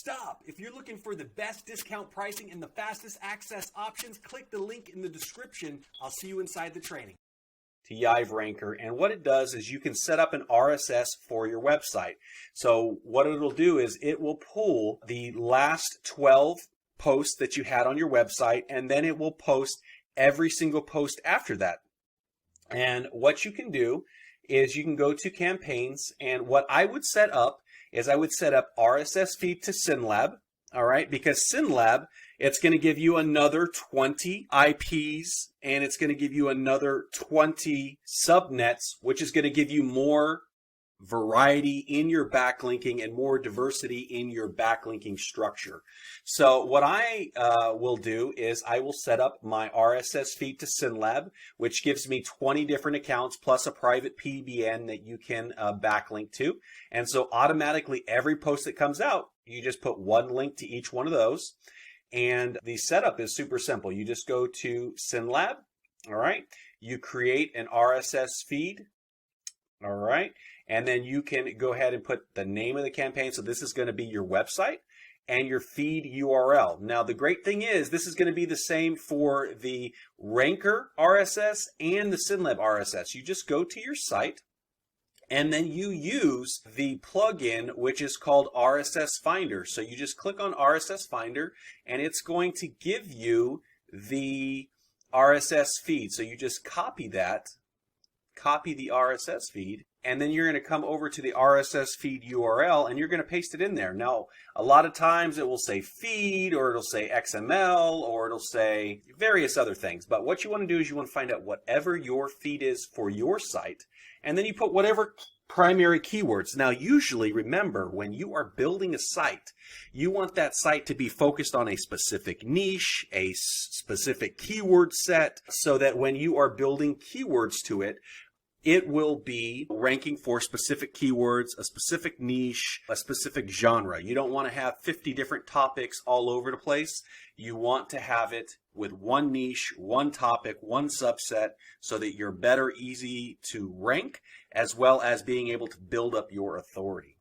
Stop! If you're looking for the best discount pricing and the fastest access options, click the link in the description. I'll see you inside the training. To Yive Ranker, and what it does is you can set up an RSS for your website. So what it'll do is it will pull the last 12 posts that you had on your website, and then it will post every single post after that. And what you can do is you can go to campaigns, and what I would set up is I would set up RSS feed to Syndlab, all right, because Syndlab, it's going to give you another 20 IPs, and it's going to give you another 20 subnets, which is going to give you more variety in your backlinking and more diversity in your backlinking structure. So what I will do is I will set up my RSS feed to Syndlab, which gives me 20 different accounts plus a private PBN that you can backlink to. And so automatically every post that comes out, you just put one link to each one of those. And the setup is super simple. You just go to Syndlab, all right? You create an RSS feed, all right? And then you can go ahead and put the name of the campaign. So this is going to be your website and your feed URL. Now, the great thing is this is going to be the same for the Ranker RSS and the Syndlab RSS. You just go to your site and then you use the plugin, which is called RSS Finder. So you just click on RSS Finder and it's going to give you the RSS feed. So you just copy that, copy the RSS feed, and then you're going to come over to the RSS feed URL and you're going to paste it in there. Now, a lot of times it will say feed, or it'll say XML, or it'll say various other things. But what you want to do is you want to find out whatever your feed is for your site, and then you put whatever primary keywords. Now, usually, remember, when you are building a site, you want that site to be focused on a specific niche, a specific keyword set, so that when you are building keywords to it, it will be ranking for specific keywords, a specific niche, a specific genre. You don't want to have 50 different topics all over the place. You want to have it with one niche, one topic, one subset, so that you're better, easy to rank, as well as being able to build up your authority.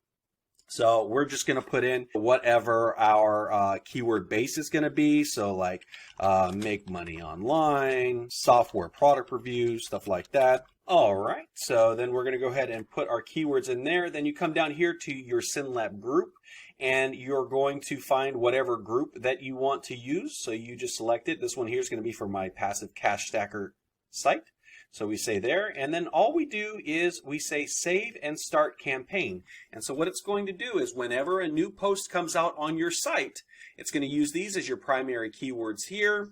So we're just going to put in whatever our keyword base is going to be. So like make money online, software product reviews, stuff like that. All right, so then we're going to go ahead and put our keywords in there. Then you come down here to your Syndlab group, and you're going to find whatever group that you want to use. So you just select it. This one here is going to be for my passive cash stacker site. So we say there, and then all we do is we say save and start campaign. And so what it's going to do is whenever a new post comes out on your site, it's going to use these as your primary keywords here.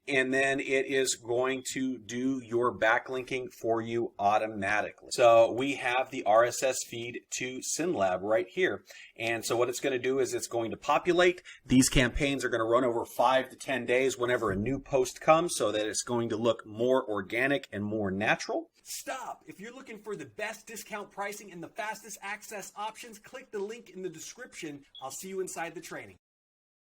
And then it is going to do your backlinking for you automatically. So we have the RSS feed to Syndlab right here. And so what it's going to do is it's going to populate. These campaigns are going to run over 5 to 10 days whenever a new post comes, so that it's going to look more organic and more natural. Stop! If you're looking for the best discount pricing and the fastest access options, click the link in the description. I'll see you inside the training.